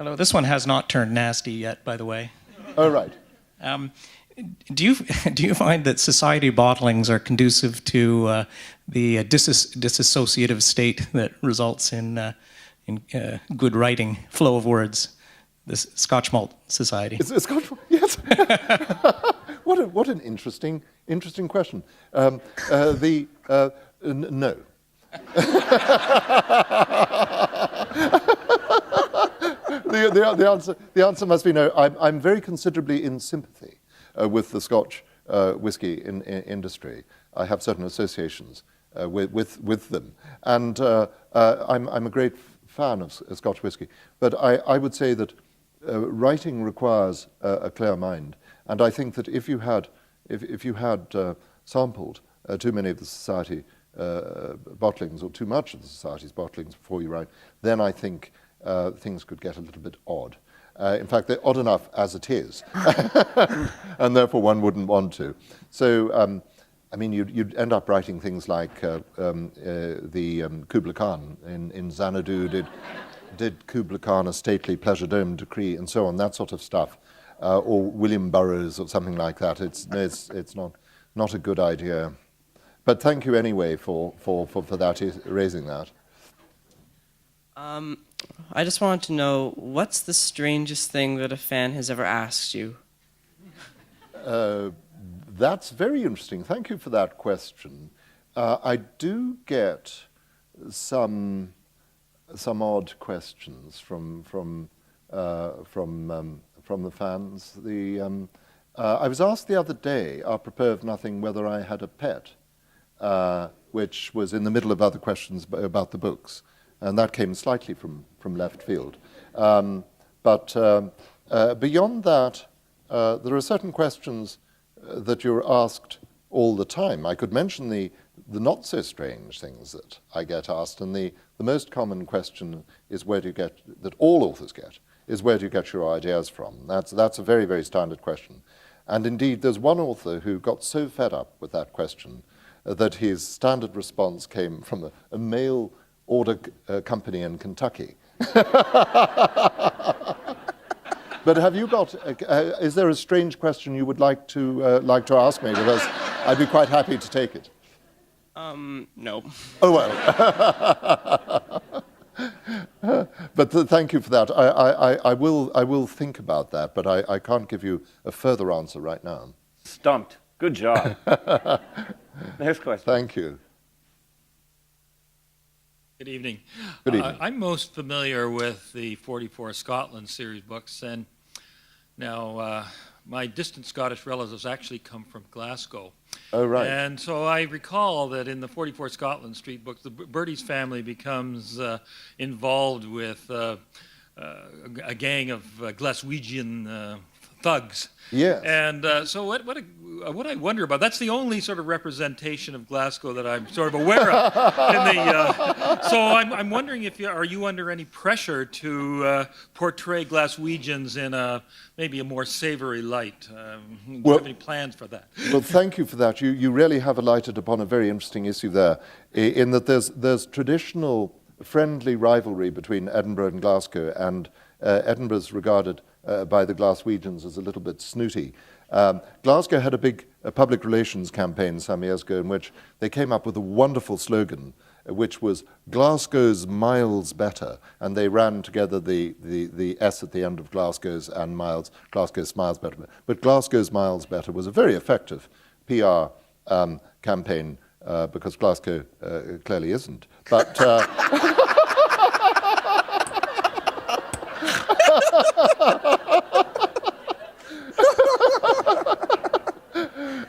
Hello. This one has not turned nasty yet, by the way. Oh, right. Do you find that society bottlings are conducive to the disassociative state that results in good writing, flow of words? This Scotch Malt Society. It's Scotch Malt, yes. What an interesting question. No. The answer must be no. I'm very considerably in sympathy with the Scotch whisky industry. I have certain associations with them, and I'm a great fan of Scotch whisky. But I would say that writing requires a clear mind, and I think that if you had sampled too many of the society bottlings, or too much of the society's bottlings before you write, then I think things could get a little bit odd. In fact, they're odd enough as it is, and therefore one wouldn't want to. So, I mean, you'd end up writing things like the Kubla Khan in Xanadu did Kubla Khan a stately pleasure dome decree, and so on, that sort of stuff, or William Burroughs or something like that. It's not a good idea. But thank you anyway for that, raising that. I just wanted to know, what's the strangest thing that a fan has ever asked you? That's very interesting. Thank you for that question. I do get some odd questions from the fans. I was asked the other day, apropos of nothing, whether I had a pet, which was in the middle of other questions about the books. And that came slightly from left field. But beyond that, there are certain questions that you're asked all the time. I could mention the not so strange things that I get asked, and the most common question is that all authors get, is where do you get your ideas from? That's a very, very standard question. And indeed, there's one author who got so fed up with that question that his standard response came from a mail order company in Kentucky. But have you got? Is there a strange question you would like to ask me? Because I'd be quite happy to take it. No. Oh well. But thank you for that. I will think about that, but I can't give you a further answer right now. Stumped. Good job. Next question. Thank you. Good evening. Good evening. I'm most familiar with the 44 Scotland series books, and now my distant Scottish relatives actually come from Glasgow. Oh, right. And so I recall that in the 44 Scotland Street books, the Bertie's family becomes involved with a gang of Glaswegian thugs. Yes. And so what I wonder about, that's the only sort of representation of Glasgow that I'm sort of aware of. So I'm wondering are you under any pressure to portray Glaswegians in maybe a more savory light? Do you have any plans for that? Well, thank you for that. You really have alighted upon a very interesting issue there, in that there's traditional friendly rivalry between Edinburgh and Glasgow, and Edinburgh's regarded by the Glaswegians as a little bit snooty. Glasgow had a big public relations campaign some years ago in which they came up with a wonderful slogan, which was Glasgow's miles better, and they ran together the S at the end of Glasgow's and miles, Glasgow smiles better. But Glasgow's miles better was a very effective PR campaign, because Glasgow clearly isn't. But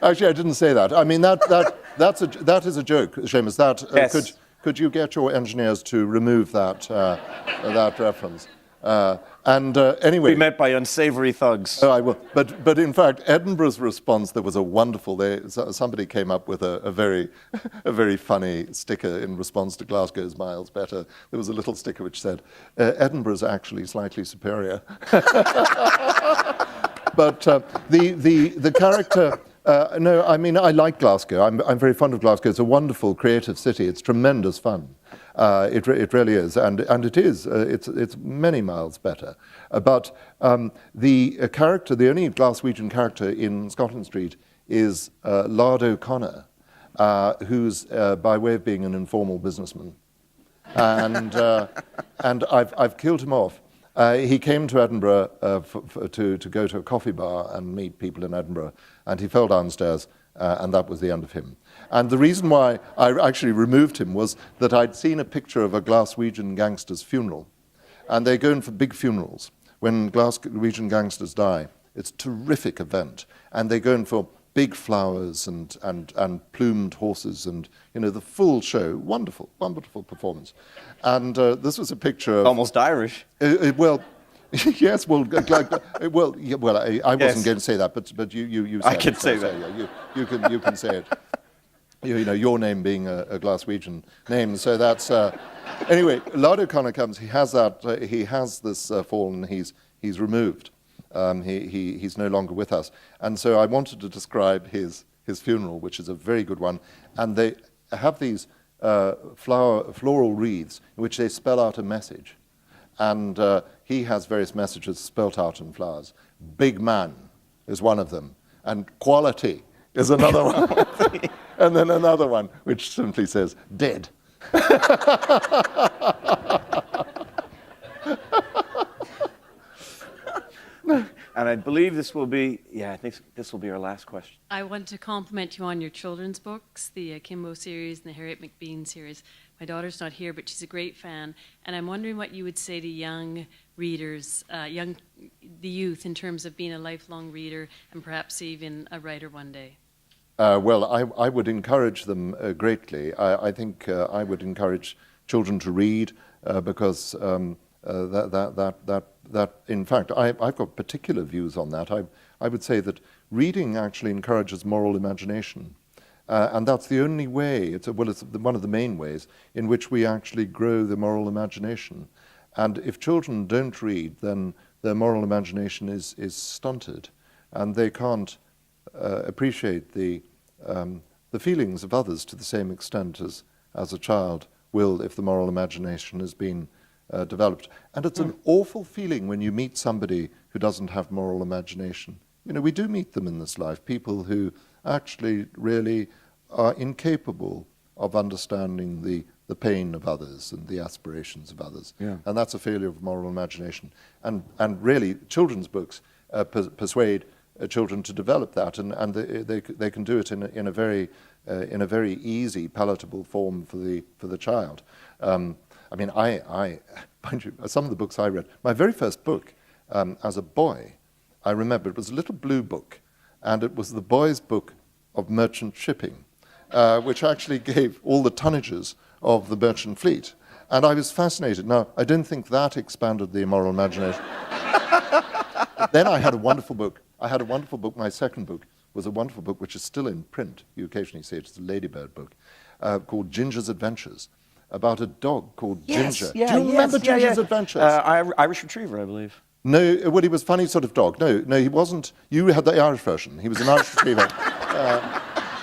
actually, I didn't say that. I mean, that is a joke, Seamus. Yes. Could you get your engineers to remove that reference? Anyway, Be met by unsavory thugs. I will. But in fact, Edinburgh's response, there was a wonderful. Somebody came up with a very funny sticker in response to Glasgow's miles better. There was a little sticker which said, "Edinburgh's actually slightly superior." But the character. No, I mean, I like Glasgow. I'm very fond of Glasgow. It's a wonderful, creative city. It's tremendous fun. It really is, and it is. It's many miles better. But the character, the only Glaswegian character in Scotland Street is Lard O'Connor, who's by way of being an informal businessman, and I've killed him off. He came to Edinburgh to go to a coffee bar and meet people in Edinburgh, and he fell downstairs, and that was the end of him. And the reason why I actually removed him was that I'd seen a picture of a Glaswegian gangster's funeral, and they go in for big funerals. When Glaswegian gangsters die, it's a terrific event, and they go in for big flowers and plumed horses and, you know, the full show. Wonderful, wonderful performance. And this was a picture of... Almost Irish. Well, yes, well, I wasn't going to say that, but you said I can it, say so, that. Yeah, you can say it. You know, your name being a Glaswegian name, so that's... Anyway, Lard O'Connor comes, he has this fall, and he's removed. He's no longer with us. And so I wanted to describe his funeral, which is a very good one. And they have these floral wreaths in which they spell out a message. And he has various messages spelt out in flowers. Big man is one of them. And quality is another one. And then another one, which simply says, dead. And I believe this will be, I think this will be our last question. I want to compliment you on your children's books, the Kimbo series and the Harriet McBean series. My daughter's not here, but she's a great fan. And I'm wondering what you would say to young readers, the youth, in terms of being a lifelong reader and perhaps even a writer one day. Well, I would encourage them greatly. I think I would encourage children to read because that in fact, I've got particular views on that. I would say that reading actually encourages moral imagination. And that's the only way, it's one of the main ways in which we actually grow the moral imagination. And if children don't read, then their moral imagination is stunted, and they can't appreciate the feelings of others to the same extent as a child will if the moral imagination has been developed. And it's an awful feeling when you meet somebody who doesn't have moral imagination. You know, we do meet them in this life, people who actually really are incapable of understanding the pain of others and the aspirations of others. Yeah. And that's a failure of moral imagination. And really, children's books persuade children to develop that, and they can do it in a very easy, palatable form for the child. I mean, mind you, some of the books I read, my very first book as a boy, I remember it was a little blue book, and it was the boys' book of merchant shipping, which actually gave all the tonnages of the merchant fleet. And I was fascinated. Now, I don't think that expanded the moral imagination. Then I had a wonderful book. My second book was a wonderful book, which is still in print. You occasionally see it. It's a Ladybird book, called Ginger's Adventures, about a dog called Ginger. Yeah, do you remember Ginger's Adventures? Irish Retriever, I believe. No, well, he was a funny sort of dog. No, he wasn't. You had the Irish version. He was an Irish Retriever.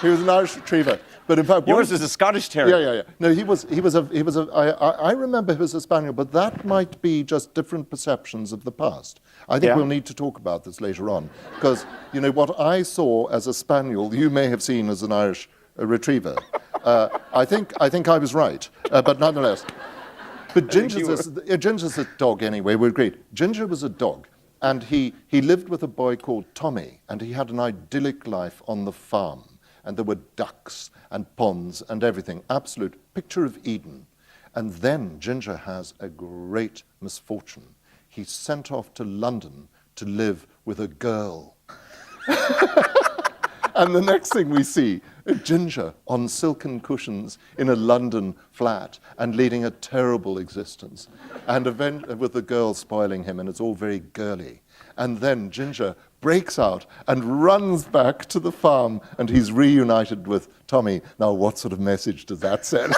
He was an Irish Retriever. But in fact, yours is a Scottish Terrier. Yeah. No, I remember he was a Spaniel, but that might be just different perceptions of the past. I think we'll need to talk about this later on, because, you know, what I saw as a Spaniel, you may have seen as an Irish Retriever. I think I was right, but nonetheless. But Ginger's a dog anyway, we're great. Ginger was a dog, and he lived with a boy called Tommy, and he had an idyllic life on the farm. And there were ducks and ponds and everything. Absolute picture of Eden. And then Ginger has a great misfortune. He's sent off to London to live with a girl. And the next thing we see, Ginger on silken cushions in a London flat and leading a terrible existence. And with the girl spoiling him, and it's all very girly. And then Ginger breaks out and runs back to the farm, and he's reunited with Tommy. Now, what sort of message does that send?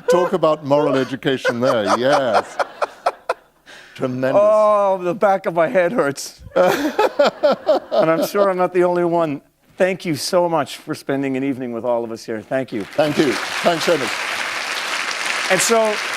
Talk about moral education there, yes. Tremendous. Oh, the back of my head hurts. And I'm sure I'm not the only one. thank you so much for spending an evening with all of us here. Thank you. Thank you. Thanks, Seamus. And so